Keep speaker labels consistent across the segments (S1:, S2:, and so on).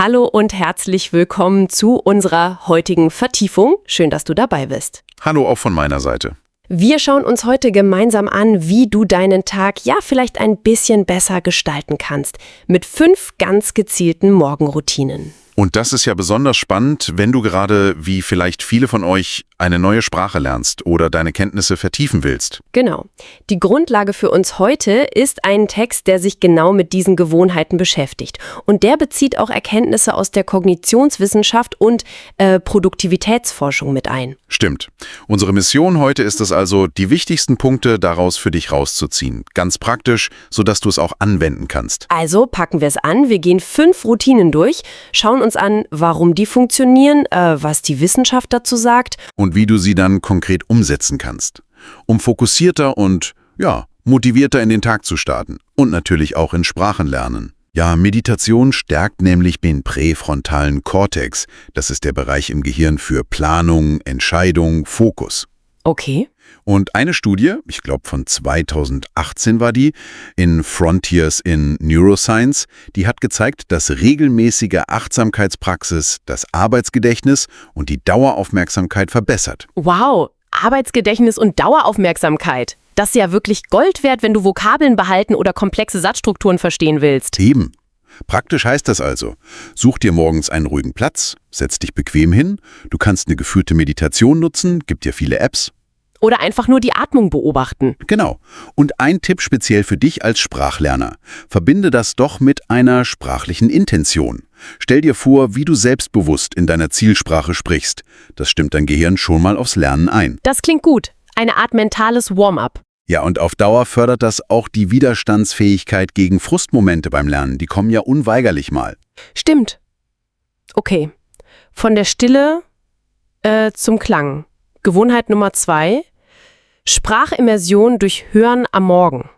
S1: Hallo und herzlich willkommen zu unserer heutigen Vertiefung. Schön, dass du dabei bist.
S2: Hallo auch von meiner Seite.
S1: Wir schauen uns heute gemeinsam an, wie du deinen Tag vielleicht ein bisschen besser gestalten kannst. Mit 5 ganz gezielten Morgenroutinen.
S2: Und das ist ja besonders spannend, wenn du gerade, wie vielleicht viele von euch, eine neue Sprache lernst oder deine Kenntnisse vertiefen willst.
S1: Genau. Die Grundlage für uns heute ist ein Text, der sich genau mit diesen Gewohnheiten beschäftigt. Und der bezieht auch Erkenntnisse aus der Kognitionswissenschaft und Produktivitätsforschung mit ein.
S2: Stimmt. Unsere Mission heute ist es also, die wichtigsten Punkte daraus für dich rauszuziehen. Ganz praktisch, sodass du es auch anwenden kannst.
S1: Also packen wir es an. Wir gehen 5 Routinen durch, schauen uns an, warum die funktionieren, was die Wissenschaft dazu sagt.
S2: Und wie du sie dann konkret umsetzen kannst. Um fokussierter und, motivierter in den Tag zu starten. Und natürlich auch in Sprachenlernen. Ja, Meditation stärkt nämlich den präfrontalen Kortex. Das ist der Bereich im Gehirn für Planung, Entscheidung, Fokus.
S1: Okay.
S2: Und eine Studie, ich glaube von 2018 war die, in Frontiers in Neuroscience, die hat gezeigt, dass regelmäßige Achtsamkeitspraxis das Arbeitsgedächtnis und die Daueraufmerksamkeit verbessert.
S1: Wow, Arbeitsgedächtnis und Daueraufmerksamkeit. Das ist ja wirklich Gold wert, wenn du Vokabeln behalten oder komplexe Satzstrukturen verstehen willst.
S2: Eben. Praktisch heißt das also, such dir morgens einen ruhigen Platz, setz dich bequem hin, du kannst eine geführte Meditation nutzen, gibt dir viele Apps.
S1: Oder einfach nur die Atmung beobachten.
S2: Genau. Und ein Tipp speziell für dich als Sprachlerner. Verbinde das doch mit einer sprachlichen Intention. Stell dir vor, wie du selbstbewusst in deiner Zielsprache sprichst. Das stimmt dein Gehirn schon mal aufs Lernen ein.
S1: Das klingt gut. Eine Art mentales Warm-up.
S2: Ja, und auf Dauer fördert das auch die Widerstandsfähigkeit gegen Frustmomente beim Lernen. Die kommen ja unweigerlich mal.
S1: Stimmt. Okay. Von der Stille zum Klang. Gewohnheit Nummer 2. Sprachimmersion durch Hören am Morgen.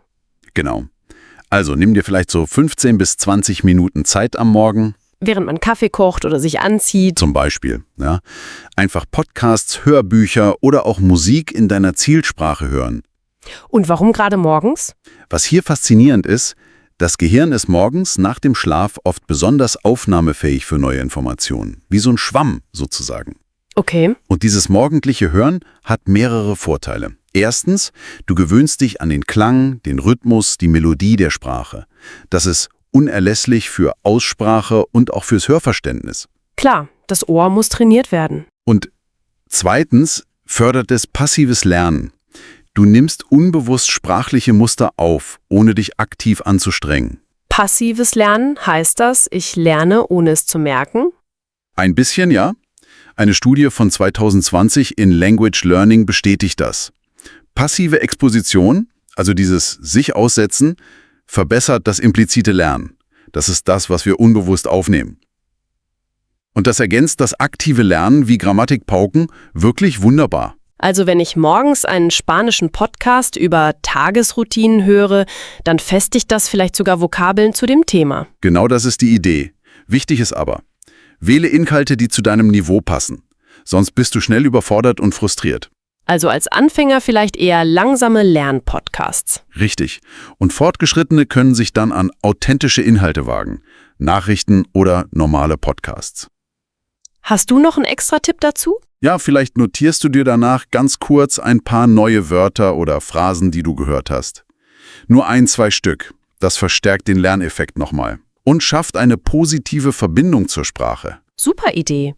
S2: Genau. Also nimm dir vielleicht so 15 bis 20 Minuten Zeit am Morgen.
S1: Während man Kaffee kocht oder sich anzieht.
S2: Zum Beispiel. Ja. Einfach Podcasts, Hörbücher oder auch Musik in deiner Zielsprache hören.
S1: Und warum gerade morgens?
S2: Was hier faszinierend ist, das Gehirn ist morgens nach dem Schlaf oft besonders aufnahmefähig für neue Informationen. Wie so ein Schwamm sozusagen.
S1: Okay.
S2: Und dieses morgendliche Hören hat mehrere Vorteile. Erstens, du gewöhnst dich an den Klang, den Rhythmus, die Melodie der Sprache. Das ist unerlässlich für Aussprache und auch fürs Hörverständnis.
S1: Klar, das Ohr muss trainiert werden.
S2: Und zweitens fördert es passives Lernen. Du nimmst unbewusst sprachliche Muster auf, ohne dich aktiv anzustrengen.
S1: Passives Lernen heißt das, ich lerne, ohne es zu merken?
S2: Ein bisschen, ja. Eine Studie von 2020 in Language Learning bestätigt das. Passive Exposition, also dieses sich aussetzen, verbessert das implizite Lernen. Das ist das, was wir unbewusst aufnehmen. Und das ergänzt das aktive Lernen wie Grammatikpauken wirklich wunderbar.
S1: Also wenn ich morgens einen spanischen Podcast über Tagesroutinen höre, dann festigt das vielleicht sogar Vokabeln zu dem Thema.
S2: Genau das ist die Idee. Wichtig ist aber, wähle Inhalte, die zu deinem Niveau passen. Sonst bist du schnell überfordert und frustriert.
S1: Also als Anfänger vielleicht eher langsame Lernpodcasts.
S2: Richtig. Und Fortgeschrittene können sich dann an authentische Inhalte wagen. Nachrichten oder normale Podcasts.
S1: Hast du noch einen extra Tipp dazu?
S2: Ja, vielleicht notierst du dir danach ganz kurz ein paar neue Wörter oder Phrasen, die du gehört hast. Nur 1, 2 Stück. Das verstärkt den Lerneffekt nochmal. Und schafft eine positive Verbindung zur Sprache.
S1: Super Idee.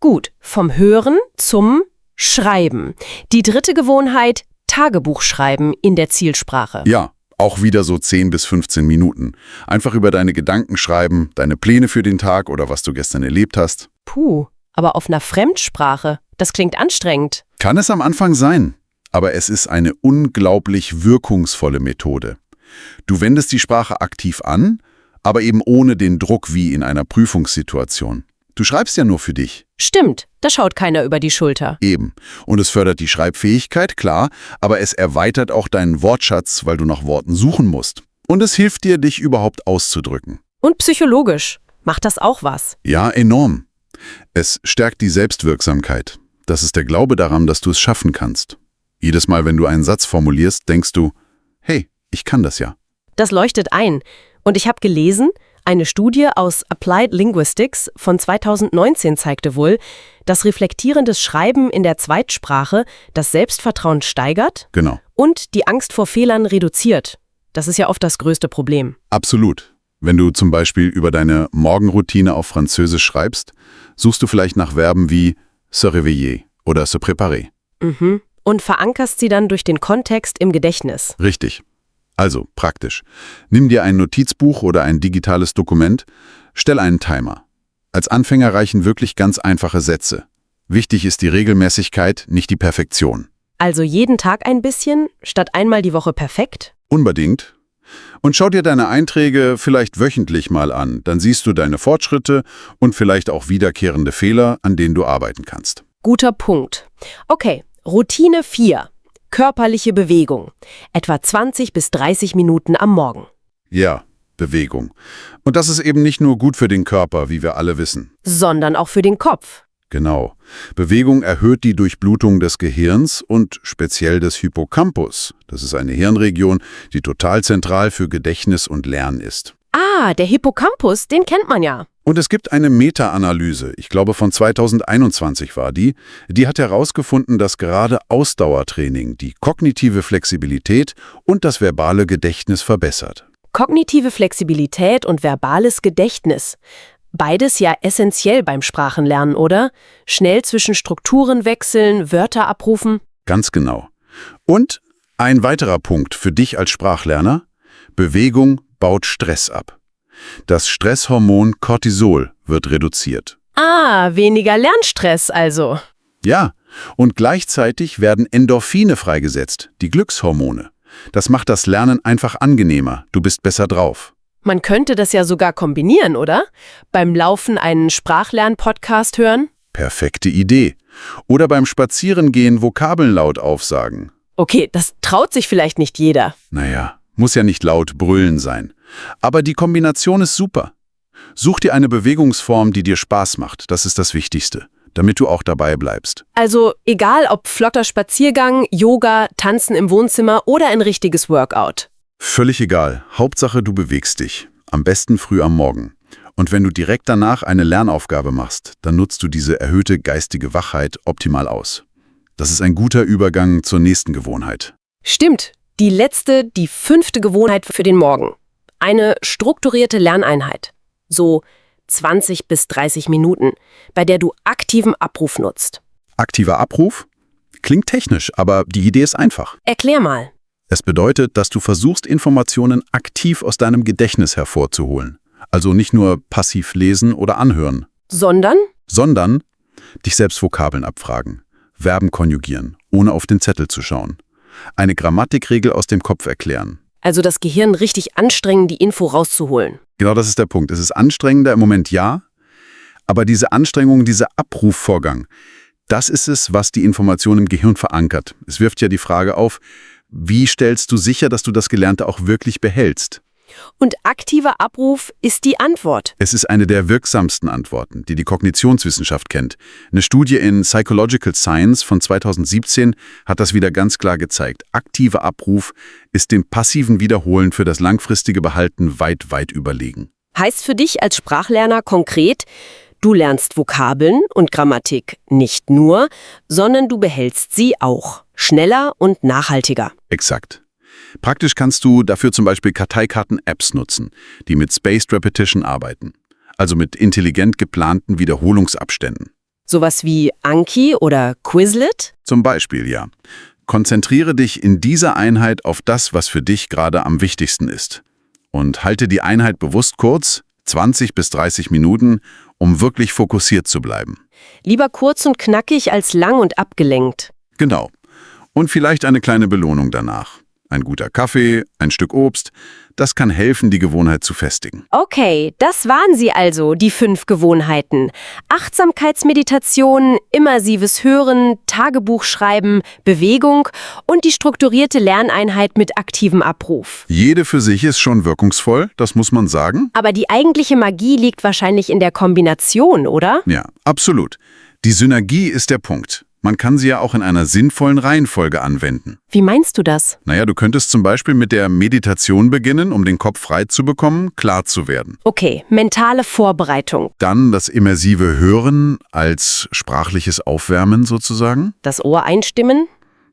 S1: Gut, vom Hören zum Schreiben. Die 3. Gewohnheit, Tagebuch schreiben in der Zielsprache.
S2: Ja, auch wieder so 10 bis 15 Minuten. Einfach über deine Gedanken schreiben, deine Pläne für den Tag oder was du gestern erlebt hast.
S1: Puh, aber auf einer Fremdsprache. Das klingt anstrengend.
S2: Kann es am Anfang sein, aber es ist eine unglaublich wirkungsvolle Methode. Du wendest die Sprache aktiv an, aber eben ohne den Druck wie in einer Prüfungssituation. Du schreibst ja nur für dich.
S1: Stimmt, da schaut keiner über die Schulter.
S2: Eben. Und es fördert die Schreibfähigkeit, klar, aber es erweitert auch deinen Wortschatz, weil du nach Worten suchen musst. Und es hilft dir, dich überhaupt auszudrücken.
S1: Und psychologisch. Macht das auch was?
S2: Ja, enorm. Es stärkt die Selbstwirksamkeit. Das ist der Glaube daran, dass du es schaffen kannst. Jedes Mal, wenn du einen Satz formulierst, denkst du, hey, ich kann das ja.
S1: Das leuchtet ein. Und ich habe gelesen, Eine Studie aus Applied Linguistics von 2019 zeigte wohl, dass reflektierendes Schreiben in der Zweitsprache das Selbstvertrauen steigert
S2: Genau.
S1: und die Angst vor Fehlern reduziert. Das ist ja oft das größte Problem.
S2: Absolut. Wenn du zum Beispiel über deine Morgenroutine auf Französisch schreibst, suchst du vielleicht nach Verben wie se réveiller oder se préparer.
S1: Und verankerst sie dann durch den Kontext im Gedächtnis.
S2: Richtig. Also praktisch. Nimm dir ein Notizbuch oder ein digitales Dokument, stell einen Timer. Als Anfänger reichen wirklich ganz einfache Sätze. Wichtig ist die Regelmäßigkeit, nicht die Perfektion.
S1: Also jeden Tag ein bisschen, statt einmal die Woche perfekt?
S2: Unbedingt. Und schau dir deine Einträge vielleicht wöchentlich mal an. Dann siehst du deine Fortschritte und vielleicht auch wiederkehrende Fehler, an denen du arbeiten kannst.
S1: Guter Punkt. Okay, Routine 4. Körperliche Bewegung. Etwa 20 bis 30 Minuten am Morgen.
S2: Ja, Bewegung. Und das ist eben nicht nur gut für den Körper, wie wir alle wissen.
S1: Sondern auch für den Kopf.
S2: Genau. Bewegung erhöht die Durchblutung des Gehirns und speziell des Hippocampus. Das ist eine Hirnregion, die total zentral für Gedächtnis und Lernen ist.
S1: Ah, der Hippocampus, den kennt man ja.
S2: Und es gibt eine Meta-Analyse, ich glaube von 2021 war die hat herausgefunden, dass gerade Ausdauertraining die kognitive Flexibilität und das verbale Gedächtnis verbessert.
S1: Kognitive Flexibilität und verbales Gedächtnis. Beides ja essentiell beim Sprachenlernen, oder? Schnell zwischen Strukturen wechseln, Wörter abrufen.
S2: Ganz genau. Und ein weiterer Punkt für dich als Sprachlerner: Bewegung baut Stress ab. Das Stresshormon Cortisol wird reduziert.
S1: Ah, weniger Lernstress also.
S2: Ja, und gleichzeitig werden Endorphine freigesetzt, die Glückshormone. Das macht das Lernen einfach angenehmer, du bist besser drauf.
S1: Man könnte das ja sogar kombinieren, oder? Beim Laufen einen Sprachlern-Podcast hören?
S2: Perfekte Idee. Oder beim Spazierengehen Vokabeln laut aufsagen.
S1: Okay, das traut sich vielleicht nicht jeder.
S2: Naja, muss ja nicht laut brüllen sein. Aber die Kombination ist super. Such dir eine Bewegungsform, die dir Spaß macht. Das ist das Wichtigste, damit du auch dabei bleibst.
S1: Also egal ob flotter Spaziergang, Yoga, Tanzen im Wohnzimmer oder ein richtiges Workout.
S2: Völlig egal. Hauptsache, du bewegst dich. Am besten früh am Morgen. Und wenn du direkt danach eine Lernaufgabe machst, dann nutzt du diese erhöhte geistige Wachheit optimal aus. Das ist ein guter Übergang zur nächsten Gewohnheit.
S1: Stimmt. Die 5. Gewohnheit für den Morgen. Eine strukturierte Lerneinheit. So 20 bis 30 Minuten, bei der du aktiven Abruf nutzt.
S2: Aktiver Abruf? Klingt technisch, aber die Idee ist einfach.
S1: Erklär mal.
S2: Es bedeutet, dass du versuchst, Informationen aktiv aus deinem Gedächtnis hervorzuholen. Also nicht nur passiv lesen oder anhören. Sondern dich selbst Vokabeln abfragen, Verben konjugieren, ohne auf den Zettel zu schauen. Eine Grammatikregel aus dem Kopf erklären.
S1: Also das Gehirn richtig anstrengen, die Info rauszuholen.
S2: Genau, das ist der Punkt. Es ist anstrengender im Moment, ja, aber diese Anstrengung, dieser Abrufvorgang, das ist es, was die Information im Gehirn verankert. Es wirft ja die Frage auf, wie stellst du sicher, dass du das Gelernte auch wirklich behältst?
S1: Und aktiver Abruf ist die Antwort.
S2: Es ist eine der wirksamsten Antworten, die die Kognitionswissenschaft kennt. Eine Studie in Psychological Science von 2017 hat das wieder ganz klar gezeigt. Aktiver Abruf ist dem passiven Wiederholen für das langfristige Behalten weit, weit überlegen.
S1: Heißt für dich als Sprachlerner konkret, du lernst Vokabeln und Grammatik nicht nur, sondern du behältst sie auch. Schneller und nachhaltiger.
S2: Exakt. Praktisch kannst du dafür zum Beispiel Karteikarten-Apps nutzen, die mit Spaced Repetition arbeiten, also mit intelligent geplanten Wiederholungsabständen.
S1: Sowas wie Anki oder Quizlet?
S2: Zum Beispiel, ja. Konzentriere dich in dieser Einheit auf das, was für dich gerade am wichtigsten ist. Und halte die Einheit bewusst kurz, 20 bis 30 Minuten, um wirklich fokussiert zu bleiben.
S1: Lieber kurz und knackig als lang und abgelenkt.
S2: Genau. Und vielleicht eine kleine Belohnung danach. Ein guter Kaffee, ein Stück Obst, das kann helfen, die Gewohnheit zu festigen.
S1: Okay, das waren sie also, die 5 Gewohnheiten. Achtsamkeitsmeditation, immersives Hören, Tagebuchschreiben, Bewegung und die strukturierte Lerneinheit mit aktivem Abruf.
S2: Jede für sich ist schon wirkungsvoll, das muss man sagen.
S1: Aber die eigentliche Magie liegt wahrscheinlich in der Kombination, oder?
S2: Ja, absolut. Die Synergie ist der Punkt. Man kann sie ja auch in einer sinnvollen Reihenfolge anwenden.
S1: Wie meinst du das?
S2: Naja, du könntest zum Beispiel mit der Meditation beginnen, um den Kopf frei zu bekommen, klar zu werden.
S1: Okay, mentale Vorbereitung.
S2: Dann das immersive Hören als sprachliches Aufwärmen sozusagen.
S1: Das Ohr einstimmen.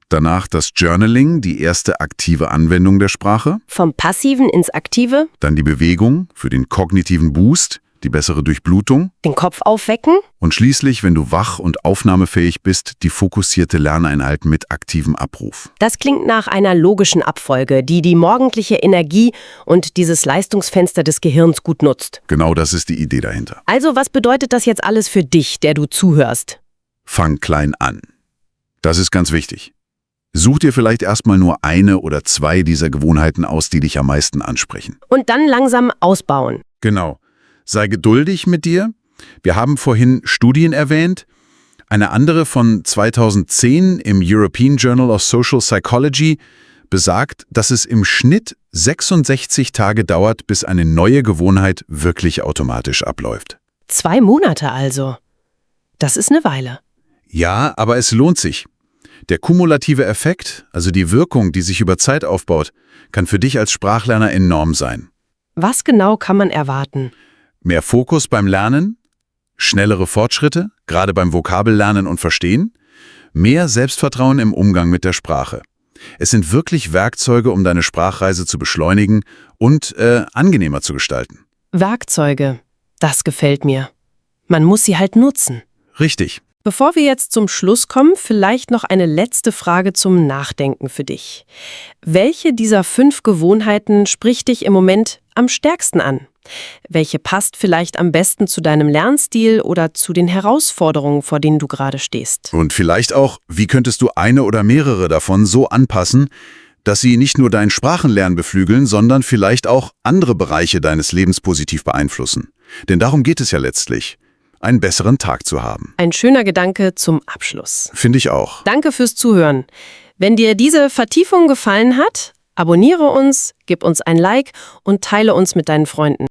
S2: Danach das Journaling, die erste aktive Anwendung der Sprache.
S1: Vom Passiven ins Aktive.
S2: Dann die Bewegung für den kognitiven Boost, die bessere Durchblutung.
S1: Den Kopf aufwecken.
S2: Und schließlich, wenn du wach und aufnahmefähig bist, die fokussierte Lerneinheit mit aktivem Abruf.
S1: Das klingt nach einer logischen Abfolge, die morgendliche Energie und dieses Leistungsfenster des Gehirns gut nutzt.
S2: Genau das ist die Idee dahinter.
S1: Also, was bedeutet das jetzt alles für dich, der du zuhörst?
S2: Fang klein an. Das ist ganz wichtig. Such dir vielleicht erstmal nur eine oder zwei dieser Gewohnheiten aus, die dich am meisten ansprechen.
S1: Und dann langsam ausbauen.
S2: Genau. Sei geduldig mit dir. Wir haben vorhin Studien erwähnt. Eine andere von 2010 im European Journal of Social Psychology besagt, dass es im Schnitt 66 Tage dauert, bis eine neue Gewohnheit wirklich automatisch abläuft.
S1: 2 Monate also. Das ist eine Weile.
S2: Ja, aber es lohnt sich. Der kumulative Effekt, also die Wirkung, die sich über Zeit aufbaut, kann für dich als Sprachlerner enorm sein.
S1: Was genau kann man erwarten?
S2: Mehr Fokus beim Lernen, schnellere Fortschritte, gerade beim Vokabellernen und Verstehen, mehr Selbstvertrauen im Umgang mit der Sprache. Es sind wirklich Werkzeuge, um deine Sprachreise zu beschleunigen und angenehmer zu gestalten.
S1: Werkzeuge, das gefällt mir. Man muss sie halt nutzen.
S2: Richtig.
S1: Bevor wir jetzt zum Schluss kommen, vielleicht noch eine letzte Frage zum Nachdenken für dich. Welche dieser 5 Gewohnheiten spricht dich im Moment am stärksten an? Welche passt vielleicht am besten zu deinem Lernstil oder zu den Herausforderungen, vor denen du gerade stehst?
S2: Und vielleicht auch, wie könntest du eine oder mehrere davon so anpassen, dass sie nicht nur dein Sprachenlernen beflügeln, sondern vielleicht auch andere Bereiche deines Lebens positiv beeinflussen. Denn darum geht es ja letztlich, einen besseren Tag zu haben.
S1: Ein schöner Gedanke zum Abschluss.
S2: Finde ich auch.
S1: Danke fürs Zuhören. Wenn dir diese Vertiefung gefallen hat, abonniere uns, gib uns ein Like und teile uns mit deinen Freunden.